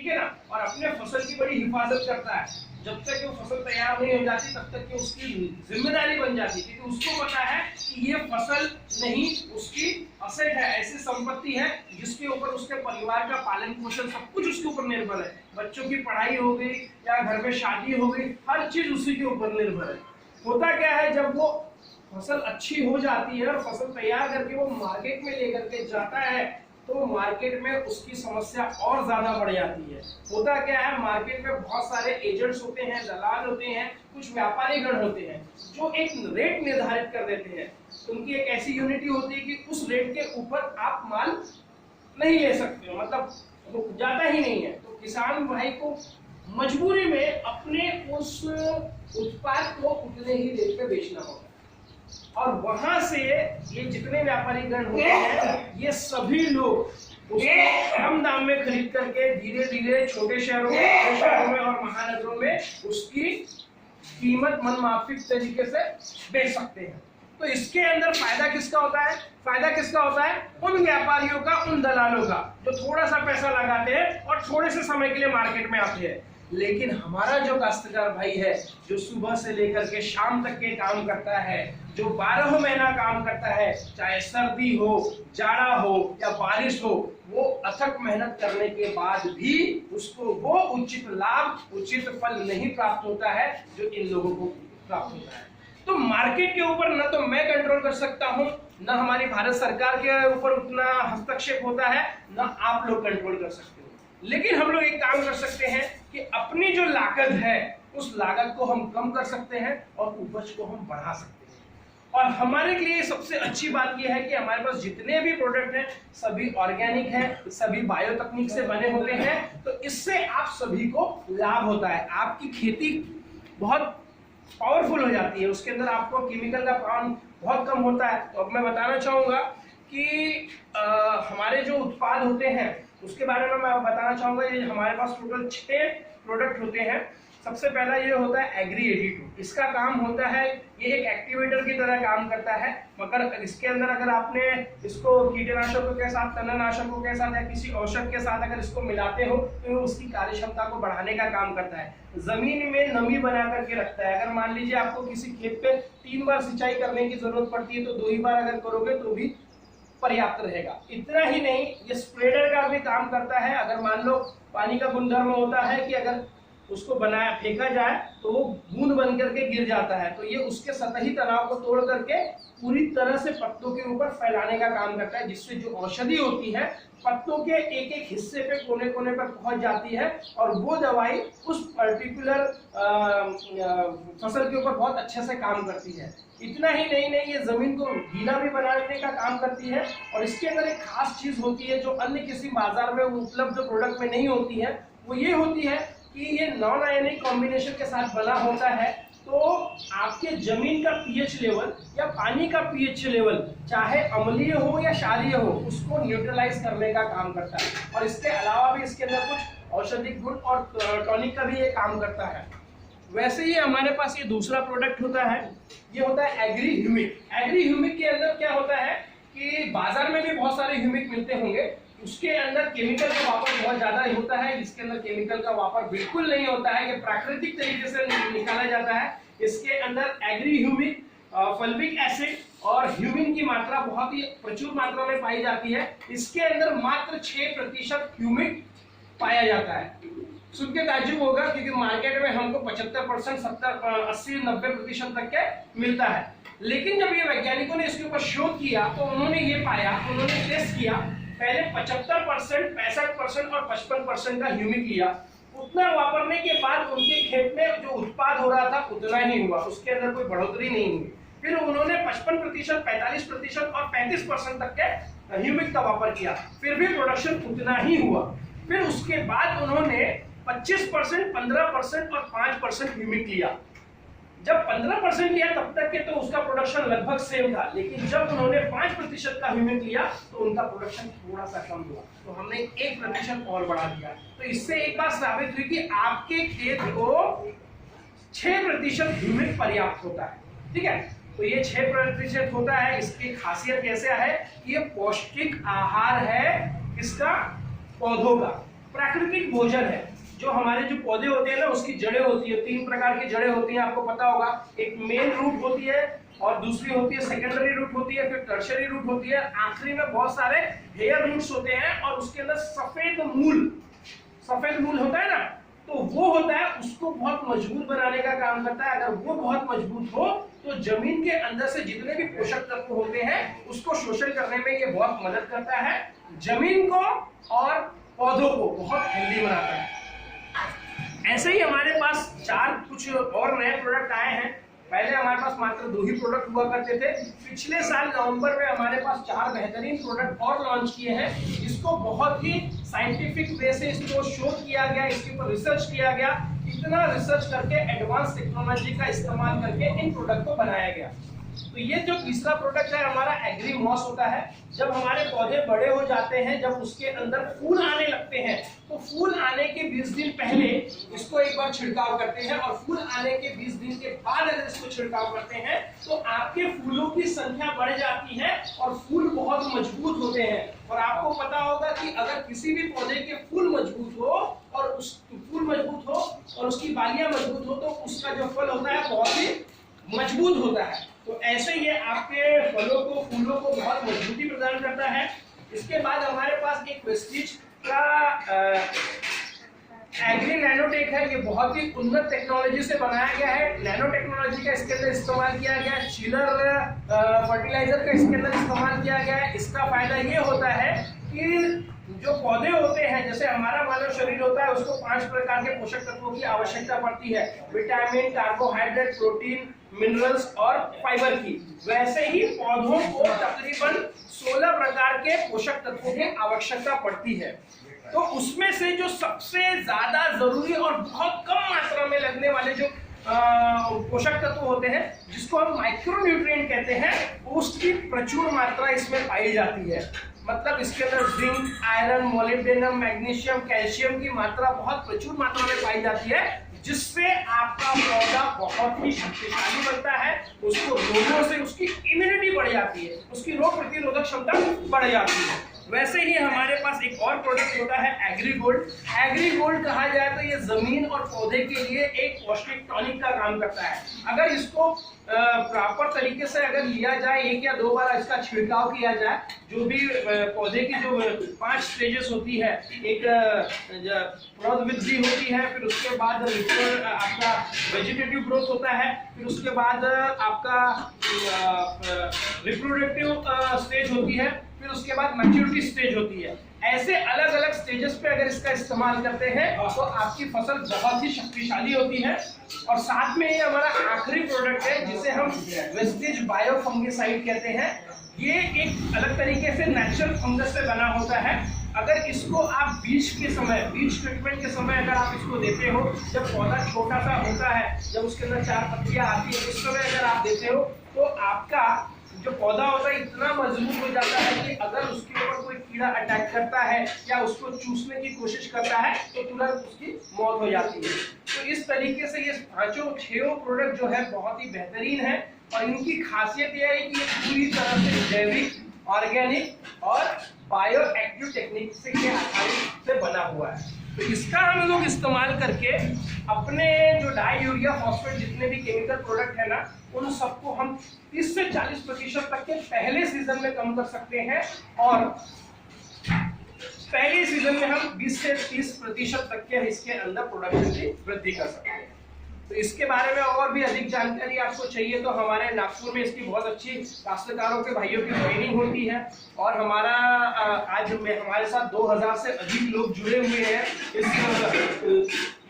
है ना, और अपने फसल की बड़ी हिफाजत करता है। जब तक वो फसल तैयार नहीं हो जाती तब तक कि उसकी जिम्मेदारी बन जाती, क्योंकि उसको पता है कि ये फसल नहीं उसकी असेट है, ऐसी संपत्ति है जिसके ऊपर उसके परिवार का पालन पोषण सब कुछ उसके ऊपर निर्भर है। बच्चों की पढ़ाई हो गई या घर में शादी हो गई, हर चीज उसी के ऊपर निर्भर है। होता क्या है, जब वो फसल अच्छी हो जाती है और फसल तैयार करके वो मार्केट में लेकर के जाता है तो मार्केट में उसकी समस्या और ज्यादा बढ़ जाती है। होता क्या है, मार्केट में बहुत सारे एजेंट्स होते हैं, दलाल होते हैं, कुछ व्यापारी गण होते हैं जो एक रेट निर्धारित कर देते हैं। उनकी एक ऐसी यूनिटी होती है कि उस रेट के ऊपर आप माल नहीं ले सकते हो, मतलब जाता ही नहीं है। तो किसान भाई को मजबूरी में अपने उस उत्पाद को उतने ही रेट पे बेचना होगा, और वहां से ये जितने व्यापारी गण होते हैं ये सभी लोग उसको कम दाम में खरीद करके धीरे धीरे छोटे शहरों में और महानगरों में उसकी कीमत मनमाफिक तरीके से बेच सकते हैं। तो इसके अंदर फायदा किसका होता है? फायदा किसका होता है? उन व्यापारियों का, उन दलालों का जो थोड़ा सा पैसा लगाते हैं और थोड़े से समय के लिए मार्केट में आते हैं। लेकिन हमारा जो काश्तकार भाई है, जो सुबह से लेकर के शाम तक के काम करता है, जो 12 महीना काम करता है, चाहे सर्दी हो, जाड़ा हो या बारिश हो, वो अथक मेहनत करने के बाद भी उसको वो उचित लाभ, उचित फल नहीं प्राप्त होता है जो इन लोगों को प्राप्त होता है। तो मार्केट के ऊपर न तो मैं कंट्रोल कर सकता हूं, न हमारी भारत सरकार के ऊपर उतना हस्तक्षेप होता है, न आप लोग कंट्रोल कर सकते हो। लेकिन हम लोग एक काम कर सकते हैं कि अपनी जो लागत है उस लागत को हम कम कर सकते हैं और उपज को हम बढ़ा सकते हैं। और हमारे लिए सबसे अच्छी बात यह है कि हमारे पास जितने भी प्रोडक्ट हैं सभी ऑर्गेनिक हैं, सभी बायो तकनीक से बने होते हैं। तो इससे आप सभी को लाभ होता है, आपकी खेती बहुत पावरफुल हो जाती है, उसके अंदर आपको केमिकल का प्रमाण बहुत कम होता है। तो अब मैं बताना चाहूंगा कि हमारे जो उत्पाद होते हैं उसके बारे में मैं बताना चाहूंगा। ये हमारे पास टोटल 6 प्रोडक्ट होते हैं। सबसे पहला ये होता है एग्री 82। इसका काम होता है, ये एक एक्टिवेटर की तरह काम करता है, मगर इसके अंदर अगर आपने इसको कीटनाशकों के साथ, तणनाशकों के साथ या किसी औषध के साथ अगर इसको मिलाते हो तो ये उसकी कार्यक्षमता को बढ़ाने का काम करता है। जमीन में नमी बना करके रखता है। अगर मान लीजिए आपको किसी खेत पे 3 बार सिंचाई करने की जरूरत पड़ती है तो 2 ही बार अगर करोगे तो भी पर्याप्त रहेगा। इतना ही नहीं, ये स्प्रेडर का भी काम करता है। अगर मान लो पानी का गुणधर्म होता है कि अगर उसको बनाया फेंका जाए तो वो बूंद बन करके गिर जाता है, तो ये उसके सतही तनाव को तोड़ करके पूरी तरह से पत्तों के ऊपर फैलाने का काम करता है, जिससे जो औषधि होती है पत्तों के एक एक हिस्से पे, कोने कोने पर पहुंच जाती है और वो दवाई उस पर्टिकुलर फसल के ऊपर बहुत अच्छे से काम करती है। इतना ही नहीं, ये जमीन को गीला भी बनाने का काम करती है। और इसके अंदर एक खास चीज होती है जो अन्य किसी बाजार में उपलब्ध प्रोडक्ट में नहीं होती है, वो ये होती है कि ये नॉन आयनिक कॉम्बिनेशन के साथ बना होता है। तो आपके जमीन का पीएच लेवल या पानी का पीएच लेवल चाहे अम्लीय हो या क्षारीय हो, उसको न्यूट्रलाइज करने का काम करता है। और इसके अलावा भी इसके अंदर कुछ औषधि गुण और टॉनिक का भी ये काम करता है। वैसे ही हमारे पास ये दूसरा प्रोडक्ट होता है, ये होता है एग्री ह्यूमिक। एग्री ह्यूमिक के अंदर क्या होता है कि बाजार में भी बहुत सारे ह्यूमिक मिलते होंगे, उसके अंदर केमिकल का वापर बहुत ज्यादा होता है। इसके अंदर केमिकल का वापर बिल्कुल नहीं होता है, ये प्राकृतिक तरीके से निकाला जाता है। इसके अंदर एग्री ह्यूमिक, फल्विक एसिड और ह्यूमिन की मात्रा बहुत ही प्रचुर मात्रा में पाई जाती है। इसके अंदर मात्र 6% ह्यूमिक पाया जाता है। सुन के ताज्जुब होगा क्योंकि मार्केट में हमको 75%, 70, 80, 90% तक के मिलता है। लेकिन जब ये वैज्ञानिकों ने इसके ऊपर शोध किया तो उन्होंने ये पाया, उन्होंने टेस्ट किया, पहले 75%, 65% और 55% का ह्यूमिक लिया। उतना वापरने के बाद उनके खेत में जो उत्पाद हो रहा था उतना ही हुआ, उसके अंदर कोई बढ़ोतरी नहीं हुई। फिर उन्होंने 55%, 45% और 35% तक के ह्यूमिक का वापर किया, फिर भी प्रोडक्शन उतना ही हुआ। फिर उसके बाद उन्होंने 25%, 15% और 5% ह्यूमिक लिया। जब 15% लिया तब तक के तो उसका प्रोडक्शन लगभग सेम था, लेकिन जब उन्होंने 5% का ह्यूमिक लिया तो उनका प्रोडक्शन थोड़ा सा कम हुआ, तो हमने 1% और बढ़ा दिया। तो इससे एक बात साबित हुई कि आपके खेत को 6% ह्यूमिक पर्याप्त होता है। ठीक है, तो ये 6% होता है। इसकी खासियत कैसे है? ये पौष्टिक आहार है किसका? पौधों का। प्राकृतिक भोजन है। जो हमारे जो पौधे होते हैं ना, उसकी जड़ें होती है, 3 प्रकार की जड़ें होती हैं, आपको पता होगा। एक मेन रूट होती है, और दूसरी होती है सेकेंडरी रूट होती है, फिर टर्शियरी रूट होती है, आखिरी में बहुत सारे हेयर रूट्स होते हैं, और उसके अंदर सफेद मूल होता है ना, तो वो होता है, उसको बहुत मजबूत बनाने का काम करता है। अगर वो बहुत मजबूत हो तो जमीन के अंदर से जितने भी पोषक तत्व होते हैं उसको शोषण करने में ये बहुत मदद करता है, जमीन को और पौधों को बहुत हेल्दी बनाता है। ऐसे ही हमारे पास 4 कुछ और नए प्रोडक्ट आए हैं। पहले हमारे पास मात्र 2 ही प्रोडक्ट हुआ करते थे। पिछले साल नवंबर में हमारे पास 4 बेहतरीन प्रोडक्ट और लॉन्च किए हैं। इसको बहुत ही साइंटिफिक वे से इसको शोध किया गया, इसके ऊपर रिसर्च किया गया। इतना रिसर्च करके एडवांस टेक्नोलॉजी का इस्तेमाल करके इन प्रोडक्ट को बनाया गया। तो ये जो तीसरा प्रोडक्ट है हमारा एग्री मॉस होता है। जब हमारे पौधे बड़े हो जाते हैं, जब उसके अंदर फूल आने लगते हैं, तो फूल आने के 20 दिन पहले इसको एक बार छिड़काव करते हैं, और फूल आने के 20 दिन के बाद अगर इसको छिड़काव करते हैं तो आपके फूलों की संख्या बढ़ जाती है और फूल बहुत मजबूत होते हैं। और आपको पता होगा कि अगर किसी भी पौधे के फूल मजबूत हो और उसकी बालियां मजबूत हो, तो उसका जो फल होता है बहुत ही मजबूत होता है। तो ऐसे ये आपके फलों को, फूलों को बहुत मजबूती प्रदान करता है। इसके बाद हमारे पास एक वेस्टीज का एग्री नैनोटेक है। ये बहुत ही उन्नत टेक्नोलॉजी से बनाया गया है। नैनो टेक्नोलॉजी का इसके अंदर इस्तेमाल किया गया है, चिलर फर्टिलाइजर का इसके अंदर इस्तेमाल किया गया है। इसका फायदा ये होता है कि जो पौधे होते हैं, जैसे हमारा मानव शरीर होता है, उसको 5 प्रकार के पोषक तत्वों की आवश्यकता पड़ती है, विटामिन, कार्बोहाइड्रेट, प्रोटीन, मिनरल्स और फाइबर की। वैसे ही पौधों को तकरीबन 16 प्रकार के पोषक तत्वों की आवश्यकता पड़ती है। तो उसमें से जो सबसे ज्यादा जरूरी और बहुत कम मात्रा में लगने वाले जो पोषक तत्व होते हैं, जिसको हम माइक्रोन्यूट्रिएंट कहते हैं, उसकी प्रचुर मात्रा इसमें पाई जाती है। मतलब इसके अंदर zinc, iron, molybdenum, magnesium, calcium की मात्रा बहुत प्रचुर मात्रा में पाई जाती है, जिससे आपका पौधा बहुत ही शक्तिशाली बनता है। उसको रोगों से उसकी इम्यूनिटी बढ़ जाती है, उसकी रोग प्रतिरोधक क्षमता बढ़ जाती है। वैसे ही हमारे पास एक और प्रोडक्ट होता है एग्री गोल्ड। एग्री गोल्ड कहा जाए तो ये जमीन और पौधे के लिए एक पौष्टिक टॉनिक का काम करता है। अगर इसको प्रॉपर तरीके से अगर लिया जाए, 1 या 2 बार इसका छिड़काव किया जाए, जो भी पौधे की जो 5 स्टेजेस होती है, एक प्रौध वृद्धि होती है, फिर उसके बाद आपका वेजिटेटिव ग्रोथ होता है, फिर उसके बाद आपका रिप्रोडक्टिव स्टेज होती है, फिर उसके बाद मैच्योरिटी स्टेज होती है। ऐसे अलग अलग स्टेजेस पे अगर इसका इस्तेमाल करते हैं तो आपकी फसल बहुत ही शक्तिशाली होती है। और साथ में ये हमारा आखिरी प्रोडक्ट है, जिसे हम वेस्टेज बायो फंगिसाइड कहते हैं। ये एक अलग तरीके से नेचुरल फंगस से बना होता है। अगर इसको आप बीज ट्रीटमेंट के समय अगर आप इसको देते हो, जब पौधा छोटा सा होता है, जब उसके अंदर 4 पत्तियां आती है, उस समय अगर आप देते हो, तो आपका जो पौधा होता है इतना मजबूत हो जाता है कि अगर उसके ऊपर कोई कीड़ा अटैक करता है या उसको चूसने की कोशिश करता है तो तुरंत उसकी मौत हो जाती है। तो इस तरीके से ये 5-6 प्रोडक्ट जो है बहुत ही बेहतरीन है, और इनकी खासियत यह है कि ये पूरी तरह से जैविक, ऑर्गेनिक और बायो एक्टिव टेक्निक से आधारित से बना हुआ है। तो इसका हम लोग इस्तेमाल करके अपने जो डाई, यूरिया, फॉस्फेट जितने भी केमिकल प्रोडक्ट है ना, उन सबको हम 30 से 40% तक के पहले सीजन में कम कर सकते हैं, और पहले सीजन में हम 20 से 30% तक के इसके अंदर प्रोडक्शन की वृद्धि कर सकते हैं। तो इसके बारे में और भी अधिक जानकारी आपको चाहिए तो हमारे नागपुर में इसकी बहुत अच्छी काश्तकारों के भाइयों की ट्रेनिंग होती है, और हमारे साथ 2000 से अधिक लोग जुड़े हुए हैं इस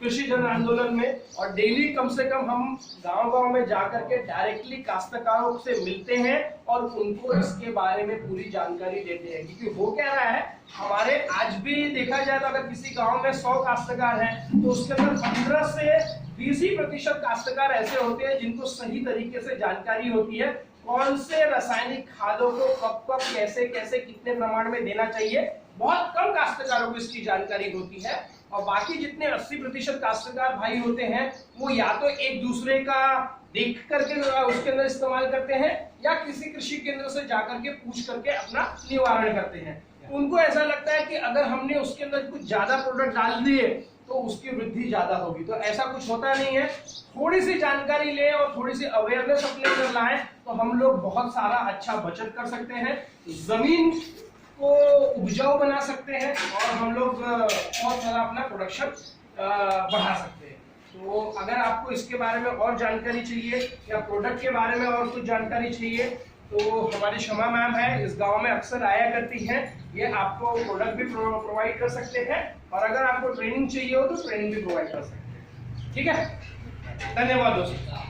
कृषि जन आंदोलन में। और डेली कम से कम हम गांव-गांव में जाकर के डायरेक्टली काश्तकारों से मिलते हैं और उनको इसके बारे में पूरी जानकारी देते हैं। क्योंकि हो क्या रहा है, हमारे आज भी देखा जाए तो अगर किसी गांव में 100 काश्तकार हैं तो उसके अंदर 15 से 20% काश्तकार ऐसे होते हैं जिनको सही तरीके से जानकारी होती है, कौन से रासायनिक खादों को कब कैसे कितने प्रमाण में देना चाहिए। बहुत कम काश्तकारों को इसकी जानकारी होती है, और बाकी जितने 80% काश्तकार भाई होते हैं वो या तो एक दूसरे का देख करके उसके अंदर इस्तेमाल करते हैं, या किसी कृषि केंद्र से जाकर के पूछ करके अपना निवारण करते हैं। उनको ऐसा लगता है कि अगर हमने उसके अंदर कुछ ज्यादा प्रोडक्ट डाल दिए तो उसकी वृद्धि ज्यादा होगी, तो ऐसा कुछ होता नहीं है। थोड़ी सी जानकारी लें और थोड़ी सी अवेयरनेस अपने अंदर लाएं तो हम लोग बहुत सारा अच्छा बचत कर सकते हैं, जमीन को उपजाऊ बना सकते हैं और हम लोग बहुत सारा अपना प्रोडक्शन बढ़ा सकते हैं। तो अगर आपको इसके बारे में और जानकारी चाहिए या प्रोडक्ट के बारे में और कुछ जानकारी चाहिए तो हमारी शमा मैम है, इस गांव में अक्सर आया करती हैं, ये आपको प्रोडक्ट भी प्रोवाइड कर सकते हैं और अगर आपको ट्रेनिंग चाहिए हो तो ट्रेनिंग भी प्रोवाइड कर सकते हैं। ठीक है, धन्यवाद दोस्तों।